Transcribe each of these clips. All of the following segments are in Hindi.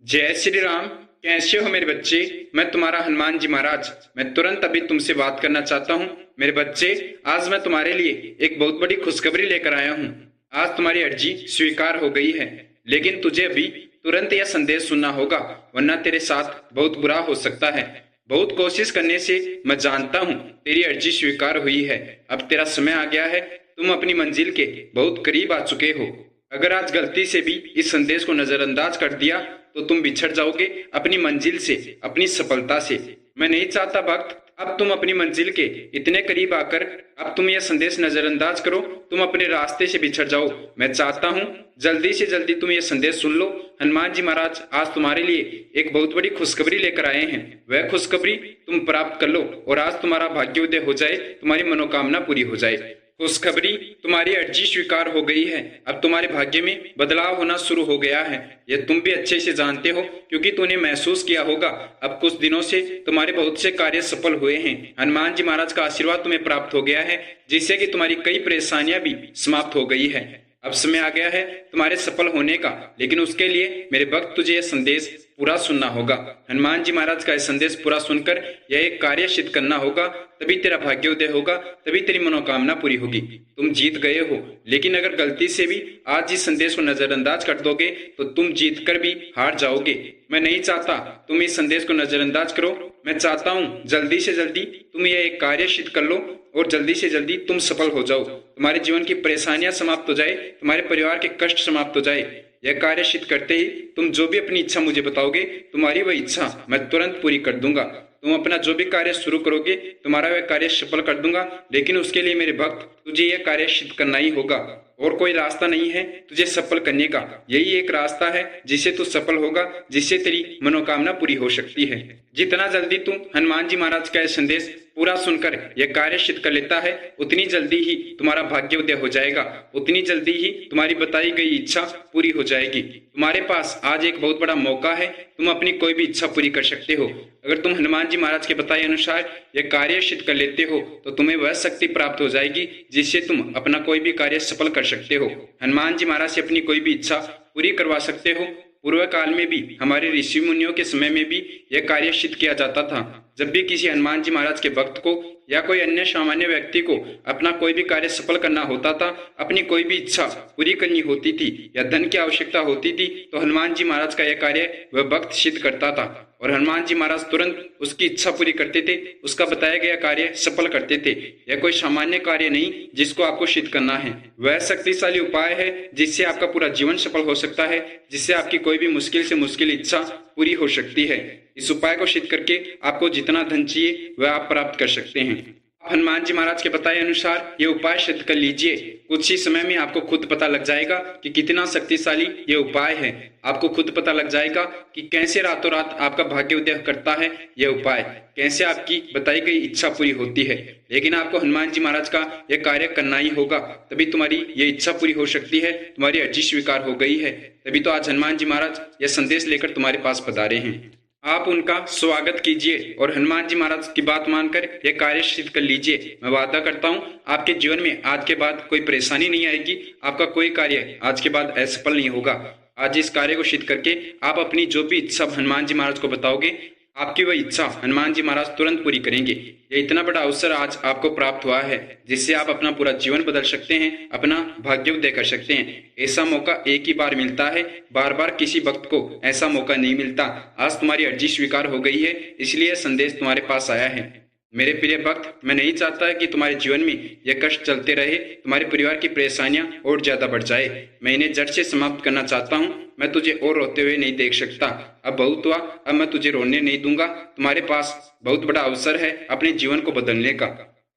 जय श्री राम। कैसे हो मेरे बच्चे? मैं तुम्हारा हनुमान जी महाराज। मैं तुरंत अभी तुमसे बात करना चाहता हूँ। मेरे बच्चे, आज मैं तुम्हारे लिए एक बहुत बड़ी खुशखबरी लेकर आया हूँ। आज तुम्हारी अर्जी स्वीकार हो गई है, लेकिन तुझे अभी तुरंत यह संदेश सुनना होगा, वरना तेरे साथ बहुत बुरा हो सकता है। बहुत कोशिश करने से मैं जानता हूँ तेरी अर्जी स्वीकार हुई है। अब तेरा समय आ गया है। तुम अपनी मंजिल के बहुत करीब आ चुके हो। अगर आज गलती से भी इस संदेश को नजरअंदाज कर दिया तो तुम बिछड़ जाओगे अपनी मंजिल से, अपनी सफलता से। मैं नहीं चाहता भक्त, अब तुम अपनी मंजिल के इतने करीब आकर अब तुम यह संदेश नजरअंदाज करो, तुम अपने रास्ते से बिछड़ जाओ। मैं चाहता हूँ जल्दी से जल्दी तुम यह संदेश सुन लो। हनुमान जी महाराज आज तुम्हारे लिए एक बहुत बड़ी खुशखबरी लेकर आए हैं। वह खुशखबरी तुम प्राप्त कर लो और आज तुम्हारा भाग्योदय हो जाए, तुम्हारी मनोकामना पूरी हो जाए। खुशखबरी, तुम्हारी अर्जी स्वीकार हो गई है। अब तुम्हारे भाग्य में बदलाव होना शुरू हो गया है। यह तुम भी अच्छे से जानते हो, क्योंकि तूने महसूस किया होगा अब कुछ दिनों से तुम्हारे बहुत से कार्य सफल हुए हैं। हनुमान जी महाराज का आशीर्वाद तुम्हें प्राप्त हो गया है, जिससे कि तुम्हारी कई परेशानियां भी समाप्त हो गई है। अब समय आ गया है तुम्हारे सफल होने का, लेकिन उसके लिए मेरे भक्त तुझे यह संदेश पूरा सुनना होगा। हनुमान जी महाराज का यह संदेश पूरा सुनकर यह एक कार्य सिद्ध करना होगा, तभी तेरा भाग्योदय होगा, तभी तेरी मनोकामना पूरी होगी। तुम जीत गए हो, लेकिन अगर गलती से भी आज इस संदेश को नजरअंदाज कर दोगे तो तुम जीत कर भी हार जाओगे। मैं नहीं चाहता तुम इस संदेश को नजरअंदाज करो। मैं चाहता हूँ जल्दी से जल्दी तुम यह एक कार्य सिद्ध कर लो और जल्दी से जल्दी तुम सफल हो जाओ। तुम्हारे जीवन की परेशानियां समाप्त हो जाए, तुम्हारे परिवार के कष्ट समाप्त हो जाए। यह कार्य सिद्ध करते ही तुम जो भी अपनी इच्छा मुझे बताओगे, तुम्हारी वह इच्छा मैं तुरंत पूरी कर दूंगा। तुम अपना जो भी कार्य शुरू करोगे, तुम्हारा वह कार्य सफल कर दूंगा। लेकिन उसके लिए मेरे भक्त तुझे यह कार्य सिद्ध करना ही होगा, और कोई रास्ता नहीं है तुझे सफल करने का। यही एक रास्ता है जिससे तू सफल होगा, जिससे तेरी मनोकामना पूरी हो सकती है। जितना जल्दी तू हनुमान जी महाराज का यह संदेश पूरा सुनकर यह कार्य सिद्ध कर लेता है, उतनी जल्दी ही तुम्हारा भाग्योदय हो जाएगा, उतनी जल्दी ही तुम्हारी बताई गई इच्छा पूरी हो जाएगी। तुम्हारे पास आज एक बहुत बड़ा मौका है, तुम अपनी कोई भी इच्छा पूरी कर सकते हो। अगर तुम हनुमान जी महाराज के बताए अनुसार यह कार्य सिद्ध कर लेते हो तो तुम्हें वह शक्ति प्राप्त हो जाएगी जिससे तुम अपना कोई भी कार्य सफल कर सकते हो। हनुमान जी महाराज से अपनी कोई भी इच्छा पूरी करवा सकते हो। पूर्व काल में भी, हमारे ऋषि मुनियों के समय में भी यह कार्य सिद्ध किया जाता था। जब भी किसी हनुमान जी महाराज के भक्त को या कोई अन्य सामान्य व्यक्ति को अपना कोई भी कार्य सफल करना होता था, अपनी कोई भी इच्छा पूरी करनी होती थी या धन की आवश्यकता होती थी, तो हनुमान जी महाराज का यह कार्य वह भक्त सिद्ध करता था और हनुमान जी महाराज तुरंत उसकी इच्छा पूरी करते थे, उसका बताया गया कार्य सफल करते थे। यह कोई सामान्य कार्य नहीं जिसको आपको सिद्ध करना है, वह शक्तिशाली उपाय है जिससे आपका पूरा जीवन सफल हो सकता है, जिससे आपकी कोई भी मुश्किल से मुश्किल इच्छा पूरी हो सकती है। इस उपाय को सिद्ध करके आपको जितना धन चाहिए वह आप प्राप्त कर सकते हैं। हनुमान जी महाराज के बताए अनुसार ये उपाय सिद्ध कर लीजिए। कुछ ही समय में आपको खुद पता लग जाएगा कि कितना शक्तिशाली ये उपाय है। आपको खुद पता लग जाएगा कि कैसे रातों रात आपका भाग्योदय करता है यह उपाय, कैसे आपकी बताई गई इच्छा पूरी होती है। लेकिन आपको हनुमान जी महाराज का यह कार्य करना ही होगा, तभी तुम्हारी ये इच्छा पूरी हो सकती है। तुम्हारी अर्जी स्वीकार हो गई है, तभी तो आज हनुमान जी महाराज यह संदेश लेकर तुम्हारे पास पधारे हैं। आप उनका स्वागत कीजिए और हनुमान जी महाराज की बात मानकर यह कार्य सिद्ध कर लीजिए। मैं वादा करता हूँ आपके जीवन में आज के बाद कोई परेशानी नहीं आएगी, आपका कोई कार्य आज के बाद असफल नहीं होगा। आज इस कार्य को सिद्ध करके आप अपनी जो भी इच्छा हनुमान जी महाराज को बताओगे, आपकी वह इच्छा हनुमान जी महाराज तुरंत पूरी करेंगे। यह इतना बड़ा अवसर आज आपको प्राप्त हुआ है जिससे आप अपना पूरा जीवन बदल सकते हैं, अपना भाग्योदय कर सकते हैं। ऐसा मौका एक ही बार मिलता है, बार बार किसी वक्त को ऐसा मौका नहीं मिलता। आज तुम्हारी अर्जी स्वीकार हो गई है, इसलिए संदेश तुम्हारे पास आया है। मेरे प्रिय भक्त, मैं नहीं चाहता कि तुम्हारे जीवन में यह कष्ट चलते रहे, तुम्हारे परिवार की परेशानियां और ज्यादा बढ़ जाए। मैं इन्हें जड़ से समाप्त करना चाहता हूँ। मैं तुझे और रोते हुए नहीं देख सकता। अब बहुत हुआ, अब मैं तुझे रोने नहीं दूंगा। तुम्हारे पास बहुत बड़ा अवसर है अपने जीवन को बदलने का।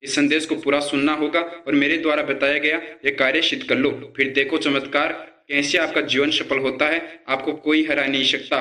इस संदेश को पूरा सुनना होगा और मेरे द्वारा बताया गया यह कार्य सिद्ध कर लो, फिर देखो चमत्कार कैसे आपका जीवन सफल होता है। आपको कोई हरा नहीं सकता,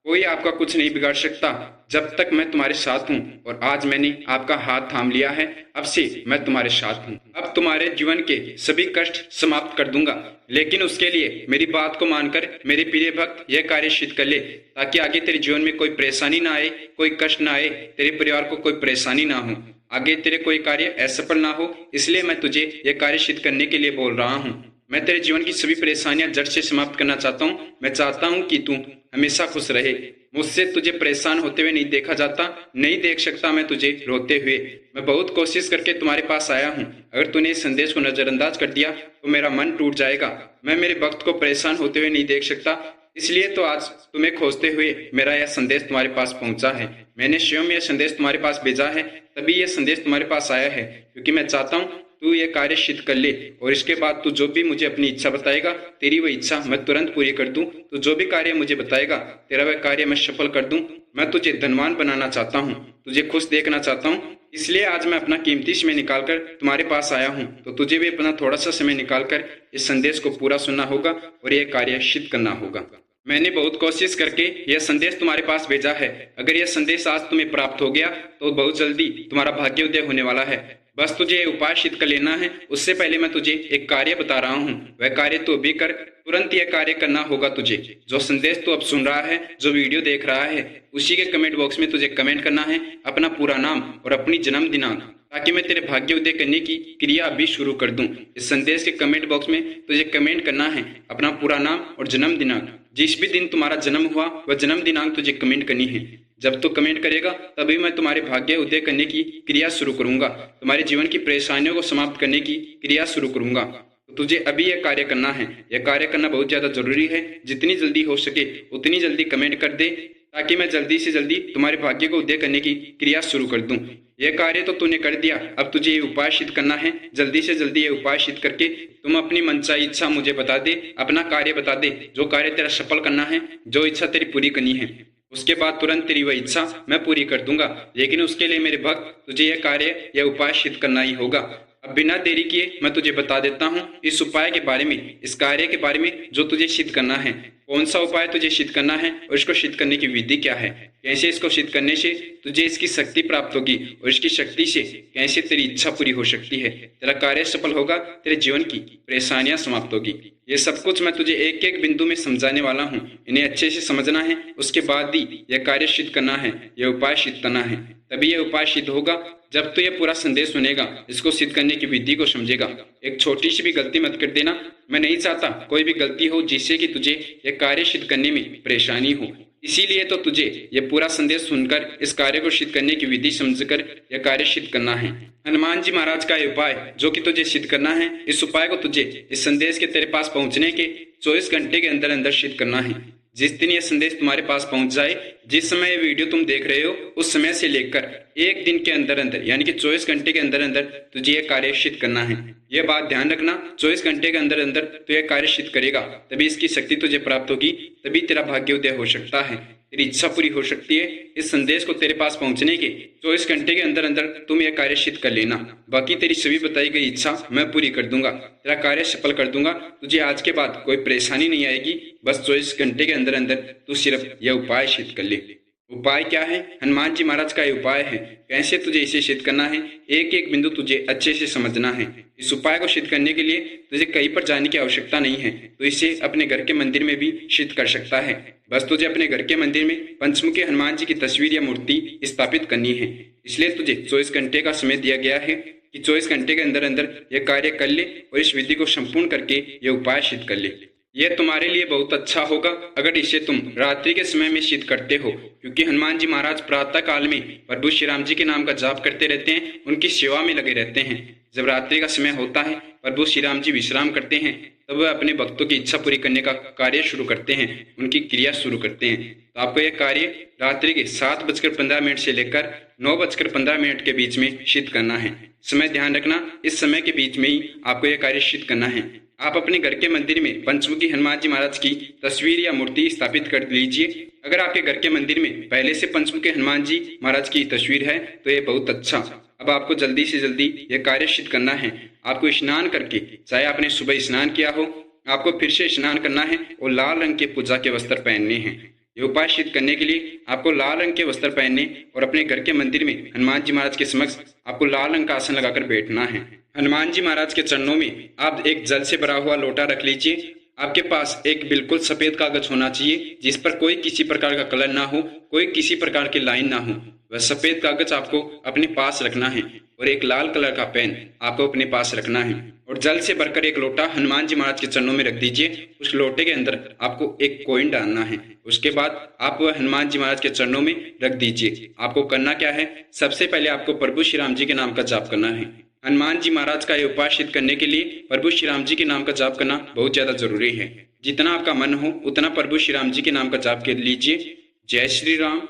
कोई आपका कुछ नहीं बिगाड़ सकता जब तक मैं तुम्हारे साथ हूँ। और आज मैंने आपका हाथ थाम लिया है, अब से मैं तुम्हारे साथ हूँ। अब तुम्हारे जीवन के सभी कष्ट समाप्त कर दूंगा, लेकिन उसके लिए मेरी बात को मानकर मेरे प्रिय भक्त यह कार्य सिद्ध कर ले, ताकि आगे तेरे जीवन में कोई परेशानी ना आए, कोई कष्ट ना आए, तेरे परिवार को कोई परेशानी ना हो, आगे तेरे कोई कार्य असफल ना हो। इसलिए मैं तुझे यह कार्य सिद्ध करने के लिए बोल रहा हूँ। मैं तेरे जीवन की सभी परेशानियां जड़ से समाप्त करना चाहता हूँ। मैं चाहता हूँ कि तू हमेशा खुश रहे। मुझसे तुझे परेशान होते हुए नहीं देखा जाता, नहीं देख सकता मैं तुझे रोते हुए। मैं बहुत कोशिश करके तुम्हारे पास आया हूँ। अगर तूने इस संदेश को नजरअंदाज कर दिया तो मेरा मन टूट जाएगा। मैं मेरे भक्त को परेशान होते हुए नहीं देख सकता, इसलिए तो आज तुम्हें खोजते हुए मेरा यह संदेश तुम्हारे पास पहुंचा है। मैंने स्वयं यह संदेश तुम्हारे पास भेजा है, तभी यह संदेश तुम्हारे पास आया है, क्योंकि मैं चाहता हूँ तू ये कार्य सिद्ध कर ले और इसके बाद तू जो भी मुझे अपनी इच्छा बताएगा, तेरी वह इच्छा मैं तुरंत पूरी कर दूं। तो जो भी कार्य मुझे बताएगा, तेरा वह कार्य मैं सफल कर दूं। मैं तुझे धनवान बनाना चाहता हूँ, तुझे खुश देखना चाहता हूँ, इसलिए आज मैं अपना कीमती समय निकालकर तुम्हारे पास आया हूँ। तो तुझे भी अपना थोड़ा सा समय निकालकर इस संदेश को पूरा सुनना होगा और यह कार्य सिद्ध करना होगा। मैंने बहुत कोशिश करके यह संदेश तुम्हारे पास भेजा है। अगर यह संदेश आज तुम्हें प्राप्त हो गया तो बहुत जल्दी तुम्हारा भाग्योदय होने वाला है। बस तुझे ये उपाय सिद्ध कर लेना है। उससे पहले मैं तुझे एक कार्य बता रहा हूँ, वह कार्य तू अभी कर। तुरंत यह कार्य करना होगा तुझे। जो संदेश तू अब सुन रहा है, जो वीडियो देख रहा है, उसी के कमेंट बॉक्स में तुझे कमेंट करना है अपना पूरा नाम और अपनी जन्म दिनांक, ताकि मैं तेरे भाग्योदय करने की क्रिया अभी शुरू कर दूं। इस संदेश के कमेंट बॉक्स में तुझे कमेंट करना है अपना पूरा नाम और जन्म दिनांक। जिस भी दिन तुम्हारा जन्म हुआ वह जन्म दिनांक तुझे कमेंट करनी है। जब तू कमेंट करेगा तभी मैं तुम्हारे भाग्य उदय करने की क्रिया शुरू करूंगा, तुम्हारे जीवन की परेशानियों को समाप्त करने की क्रिया शुरू करूंगा। तो तुझे अभी यह कार्य करना है। यह कार्य करना बहुत ज्यादा जरूरी है। जितनी जल्दी हो सके उतनी जल्दी कमेंट कर दे, ताकि मैं जल्दी से जल्दी तुम्हारे भाग्य को उदय करने की क्रिया शुरू कर दूं। यह कार्य तो तूने कर दिया, अब तुझे ये उपाय सिद्ध करना है। जल्दी से जल्दी ये उपाय सिद्ध करके तुम अपनी मनचाही इच्छा मुझे बता दे, अपना कार्य बता दे, जो कार्य तेरा सफल करना है, जो इच्छा तेरी पूरी करनी है। उसके बाद तुरंत तेरी वह इच्छा मैं पूरी कर दूंगा। लेकिन उसके लिए मेरे भक्त तुझे यह कार्य, यह उपाय सिद्ध करना ही होगा। अब बिना देरी किए मैं तुझे बता देता हूँ इस उपाय के बारे में, इस कार्य के बारे में जो तुझे सिद्ध करना है। कौन सा उपाय तुझे सिद्ध करना है और इसको सिद्ध करने की विधि क्या है, कैसे इसको सिद्ध करने से तुझे इसकी शक्ति प्राप्त होगी और इसकी शक्ति से कैसे तेरी इच्छा पूरी हो सकती है, तेरा कार्य सफल होगा, तेरे जीवन की परेशानियां समाप्त होगी। ये सब कुछ मैं तुझे एक एक बिंदु में समझाने वाला हूँ। इन्हें अच्छे से समझना है, उसके बाद ही यह कार्य सिद्ध करना है, यह उपाय सिद्ध करना है। तभी यह उपाय सिद्ध होगा जब तू यह पूरा संदेश सुनेगा, इसको सिद्ध करने की विधि को समझेगा। एक छोटी सी भी गलती मत कर देना। मैं नहीं चाहता कोई भी गलती हो जिससे कि तुझे यह कार्य सिद्ध करने में परेशानी हो। इसीलिए तो तुझे यह पूरा संदेश सुनकर इस कार्य को सिद्ध करने की विधि समझकर यह कार्य सिद्ध करना है। हनुमान जी महाराज का यह उपाय जो कि तुझे सिद्ध करना है, इस उपाय को तुझे इस संदेश के तेरे पास पहुंचने के 24 घंटे के अंदर अंदर सिद्ध करना है। जिस दिन यह संदेश तुम्हारे पास पहुंच जाए, जिस समय ये वीडियो तुम देख रहे हो, उस समय से लेकर एक दिन के अंदर अंदर यानी कि 24 घंटे के अंदर अंदर तुझे यह कार्य सिद्ध करना है। यह बात ध्यान रखना, 24 घंटे के अंदर अंदर तो यह कार्य सिद्ध करेगा, तभी इसकी शक्ति तुझे प्राप्त होगी, तभी तेरा भाग्योदय हो सकता है, तेरी इच्छा पूरी हो सकती है। इस संदेश को तेरे पास पहुंचने के 24 घंटे के अंदर अंदर तुम यह कार्य सिद्ध कर लेना। बाकी तेरी सभी बताई गई इच्छा मैं पूरी कर दूंगा, तेरा कार्य सफल कर दूंगा। तुझे आज के बाद कोई परेशानी नहीं आएगी। बस 24 घंटे के अंदर अंदर तू सिर्फ यह उपाय सिद्ध कर ले। उपाय क्या है? हनुमान जी महाराज का ये उपाय है। कैसे तुझे इसे सिद्ध करना है, एक एक बिंदु तुझे अच्छे से समझना है। इस उपाय को सिद्ध करने के लिए तुझे कहीं पर जाने की आवश्यकता नहीं है, तो इसे अपने घर के मंदिर में भी सिद्ध कर सकता है। बस तुझे अपने घर के मंदिर में पंचमुखी हनुमान जी की तस्वीर या मूर्ति स्थापित करनी है। इसलिए तुझे 24 घंटे का समय दिया गया है कि 24 घंटे के अंदर अंदर यह कार्य कर ले और इस विधि को संपूर्ण करके यह उपाय सिद्ध कर ले। यह तुम्हारे लिए बहुत अच्छा होगा अगर इसे तुम रात्रि के समय में सिद्ध करते हो, क्योंकि हनुमान जी महाराज प्रातः काल में प्रभु श्री राम जी के नाम का जाप करते रहते हैं, उनकी सेवा में लगे रहते हैं। जब रात्रि का समय होता है, प्रभु श्री राम जी विश्राम करते हैं, तब वह अपने भक्तों की इच्छा पूरी करने का कार्य शुरू करते हैं, उनकी क्रिया शुरू करते हैं। तो आपको यह कार्य रात्रि के 7:15 से लेकर 9:15 के बीच में सिद्ध करना है। समय ध्यान रखना, इस समय के बीच में ही आपको यह कार्य सिद्ध करना है। आप अपने घर के मंदिर में पंचमुखी हनुमान जी महाराज की तस्वीर या मूर्ति स्थापित कर लीजिए। अगर आपके घर के मंदिर में पहले से पंचमुखी हनुमान जी महाराज की तस्वीर है तो ये बहुत अच्छा। अब आपको जल्दी से जल्दी यह कार्य सिद्ध करना है। आपको स्नान करके, चाहे आपने सुबह स्नान किया हो, आपको फिर से स्नान करना है और लाल रंग के पूजा के वस्त्र पहनने हैं। ये उपाय सिद्ध करने के लिए आपको लाल रंग के वस्त्र पहनने और अपने घर के मंदिर में हनुमान जी महाराज के समक्ष आपको लाल रंग का आसन लगाकर बैठना है। हनुमान जी महाराज के चरणों में आप एक जल से भरा हुआ लोटा रख लीजिए। आपके पास एक बिल्कुल सफेद कागज होना चाहिए जिस पर कोई किसी प्रकार का कलर ना हो, कोई किसी प्रकार की लाइन ना हो। वह सफेद कागज आपको अपने पास रखना है। और एक लाल कलर का पेन आपको अपने पास रखना है और जल से भरकर एक लोटा हनुमान जी महाराज के चरणों में रख दीजिए। उस लोटे के अंदर आपको एक कॉइन डालना है। उसके बाद आप वह हनुमान जी महाराज के चरणों में रख दीजिए। आपको करना क्या है, सबसे पहले आपको प्रभु श्री राम जी के नाम का जाप करना है। हनुमान जी महाराज का ये उपाय सिद्ध करने के लिए प्रभु श्री राम जी के नाम का जाप करना बहुत ज्यादा जरूरी है। जितना आपका मन हो उतना प्रभु श्री राम जी के नाम का जाप कर लीजिए। जय श्री राम,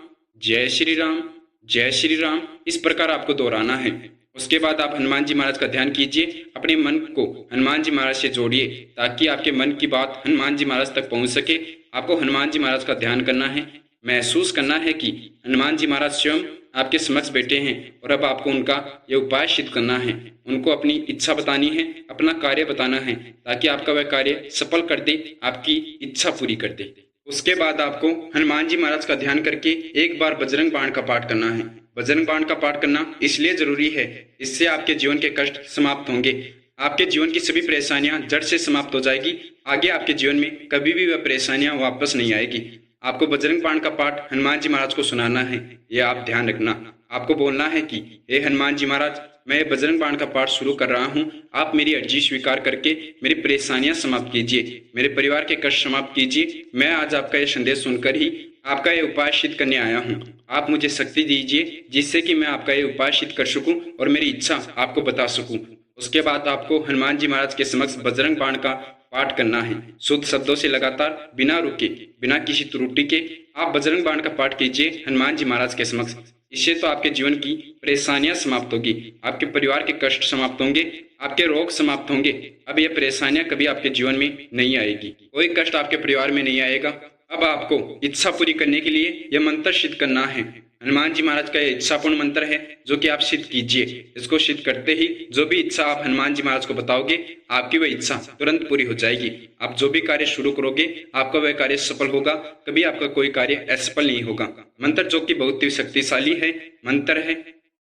जय श्री राम, जय श्री राम, इस प्रकार आपको दोहराना है। उसके बाद आप हनुमान जी महाराज का ध्यान कीजिए। अपने मन को हनुमान जी महाराज से जोड़िए ताकि आपके मन की बात हनुमान जी महाराज तक पहुंच सके। आपको हनुमान जी महाराज का ध्यान करना है, महसूस करना है कि हनुमान जी महाराज स्वयं आपके समक्ष बैठे हैं और अब आपको उनका ये उपाय सिद्ध करना है। उनको अपनी इच्छा बतानी है, अपना कार्य बताना है ताकि आपका वह कार्य सफल कर दे, आपकी इच्छा पूरी कर दे। उसके बाद आपको हनुमान जी महाराज का ध्यान करके एक बार बजरंग बाण का पाठ करना है। बजरंग बाण का पाठ करना इसलिए जरूरी है, इससे आपके जीवन के कष्ट समाप्त होंगे। आपके जीवन की सभी परेशानियां जड़ से समाप्त हो जाएगी। आगे आपके जीवन में कभी भी वह परेशानियां वापस नहीं आएगी। आपको बजरंग बाण का पाठ हनुमान जी महाराज को सुनाना है, यह आप ध्यान रखना। आपको बोलना है कि हे हनुमान जी महाराज, मैं बजरंग बाण का पाठ शुरू कर रहा हूँ। आप मेरी अर्जी स्वीकार करके मेरी परेशानियां समाप्त कीजिए, मेरे परिवार के कष्ट समाप्त कीजिए। मैं आज आपका यह संदेश सुनकर ही आपका ये उपाय सिद्ध करने आया हूँ। आप मुझे शक्ति दीजिए जिससे कि मैं आपका ये उपाय सिद्ध कर सकूं और मेरी इच्छा आपको बता सकूं। उसके बाद आपको हनुमान जी महाराज के समक्ष बजरंग बाण का पाठ करना है। शुद्ध शब्दों से लगातार बिना रुके, बिना किसी त्रुटि के आप बजरंग बाण का पाठ कीजिए हनुमान जी महाराज के समक्ष। इससे तो आपके जीवन की परेशानियां समाप्त होगी, आपके परिवार के कष्ट समाप्त होंगे, आपके रोग समाप्त होंगे। अब ये परेशानियां कभी आपके जीवन में नहीं आएगी, कोई कष्ट आपके परिवार में नहीं आएगा। अब आपको इच्छा पूरी करने के लिए यह मंत्र सिद्ध करना है। हनुमान जी महाराज का यह इच्छापूर्ण मंत्र है जो कि आप सिद्ध कीजिए। इसको सिद्ध करते ही जो भी इच्छा आप हनुमान जी महाराज को बताओगे, आपकी वह इच्छा तुरंत पूरी हो जाएगी। आप जो भी कार्य शुरू करोगे आपका वह कार्य सफल होगा, कभी आपका कोई कार्य असफल नहीं होगा। मंत्र जो कि बहुत ही शक्तिशाली है, मंत्र है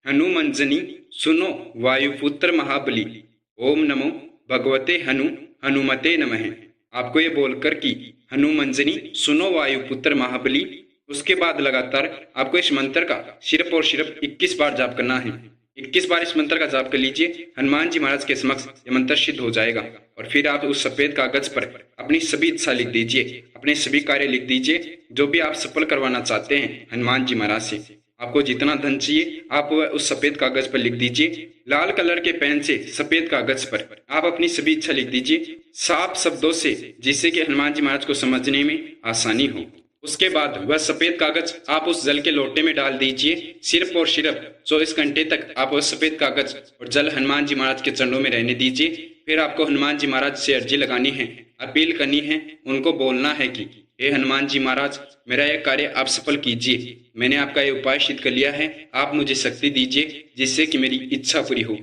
हनुमंजनी सुनो वायुपुत्र महाबली, ओम नमो भगवते हनुमते नमः। आपको ये बोलकर कि हनुमंजनी सुनो वायुपुत्र महाबली, उसके बाद लगातार आपको इस मंत्र का सिर्फ और सिर्फ 21 बार जाप करना है। 21 बार इस मंत्र का जाप कर लीजिए। हनुमान जी महाराज के समक्ष यह मंत्र सिद्ध हो जाएगा और फिर आप उस सफेद कागज पर अपनी सभी इच्छा लिख दीजिए, अपने सभी कार्य लिख दीजिए जो भी आप सफल करवाना चाहते हैं हनुमान जी महाराज से। आपको जितना धन चाहिए आप वह उस सफेद कागज पर लिख दीजिए। लाल कलर के पेन से सफेद कागज पर आप अपनी सभी इच्छा लिख दीजिए साफ शब्दों से, जिससे कि हनुमान जी महाराज को समझने में आसानी हो। उसके बाद वह सफेद कागज आप उस जल के लोटे में डाल दीजिए। सिर्फ और सिर्फ 24 घंटे तक आप वह सफेद कागज और जल हनुमान जी महाराज के चरणों में रहने दीजिए। फिर आपको हनुमान जी महाराज से अर्जी लगानी है, अपील करनी है, उनको बोलना है कि हे हनुमान जी महाराज, मेरा यह कार्य आप सफल कीजिए। मैंने आपका यह उपाय सिद्ध कर लिया है, आप मुझे शक्ति दीजिए जिससे कि मेरी इच्छा पूरी हो।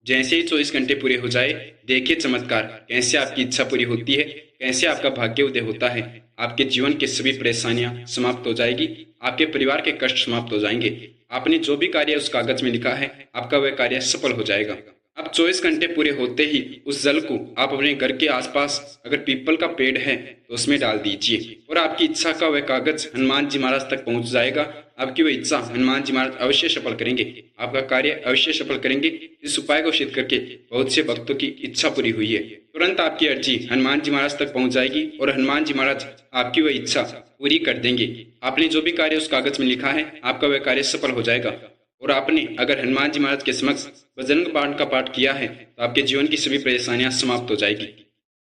जैसे ही 24 घंटे पूरे हो जाए, देखिए चमत्कार कैसे आपकी इच्छा पूरी होती है, कैसे आपका भाग्य उदय होता है। आपके जीवन की सभी परेशानियां समाप्त हो जाएगी, आपके परिवार के कष्ट समाप्त हो जाएंगे। आपने जो भी कार्य उस कागज में लिखा है आपका वह कार्य सफल हो जाएगा। अब 24 घंटे पूरे होते ही उस जल को आप अपने घर के आसपास अगर पीपल का पेड़ है तो उसमें डाल दीजिए और आपकी इच्छा का वह कागज हनुमान जी महाराज तक पहुंच जाएगा। आपकी वह इच्छा हनुमान जी महाराज अवश्य सफल करेंगे, आपका कार्य अवश्य सफल करेंगे। इस उपाय को सिद्ध करके बहुत से भक्तों की इच्छा पूरी हुई है। तुरंत आपकी अर्जी हनुमान जी महाराज तक पहुंच जाएगी और हनुमान जी महाराज आपकी वह इच्छा पूरी कर देंगे। आपने जो भी कार्य उस कागज में लिखा है आपका वह कार्य सफल हो जाएगा। और आपने अगर हनुमान जी महाराज के समक्ष बजरंग बाण का पाठ किया है तो आपके जीवन की सभी परेशानियां समाप्त हो जाएगी।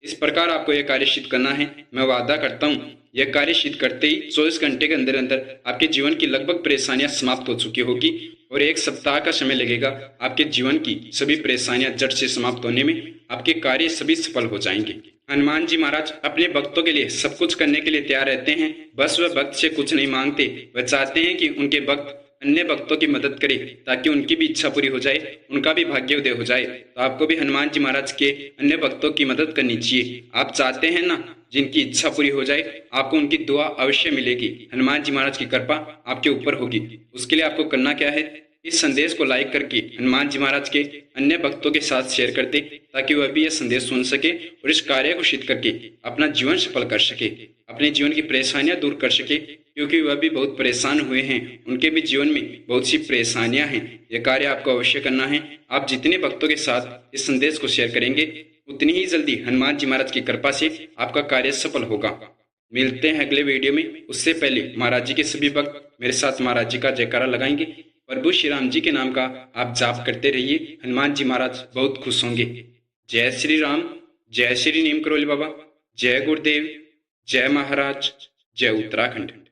इस प्रकार आपको यह कार्य सिद्ध करना है। मैं वादा करता हूँ यह कार्य सिद्ध करते ही 24 घंटे के अंदर अंदर आपके जीवन की लगभग परेशानियां समाप्त हो चुकी होगी और 1 सप्ताह का समय लगेगा आपके जीवन की सभी परेशानियां जड़ से समाप्त होने में। आपके कार्य सभी सफल हो जाएंगे। हनुमान जी महाराज अपने भक्तों के लिए सब कुछ करने के लिए तैयार रहते हैं। बस वह भक्त से कुछ नहीं मांगते, वह चाहते हैं कि उनके भक्त अन्य भक्तों की मदद करें ताकि उनकी भी इच्छा पूरी हो जाए, उनका भी भाग्य उदय हो जाए। तो आपको भी हनुमान जी महाराज के अन्य भक्तों की मदद करनी चाहिए। आप चाहते हैं ना जिनकी इच्छा पूरी हो जाए, आपको उनकी दुआ अवश्य मिलेगी, हनुमान जी महाराज की कृपा आपके ऊपर होगी। उसके लिए आपको करना क्या है, इस संदेश को लाइक करके हनुमान जी महाराज के अन्य भक्तों के साथ शेयर कर दे ताकि वह भी यह संदेश सुन सके और इस कार्य को सिद्ध करके अपना जीवन सफल कर सके, अपने जीवन की परेशानियां दूर कर सके क्योंकि वह भी बहुत परेशान हुए हैं। उनके भी जीवन में बहुत सी परेशानियां हैं। यह कार्य आपको अवश्य करना है। आप जितने भक्तों के साथ इस संदेश को शेयर करेंगे, उतनी ही जल्दी हनुमान जी महाराज की कृपा से आपका कार्य सफल होगा। मिलते हैं अगले वीडियो में। उससे पहले महाराज जी के सभी भक्त मेरे साथ महाराज जी का जयकारा लगाएंगे। प्रभु श्री राम जी के नाम का आप जाप करते रहिए। हनुमान जी महाराज बहुत खुश होंगे। जय श्री राम, जय श्री नीम करोली बाबा, जय गुरुदेव, जय महाराज, जय उत्तराखंड।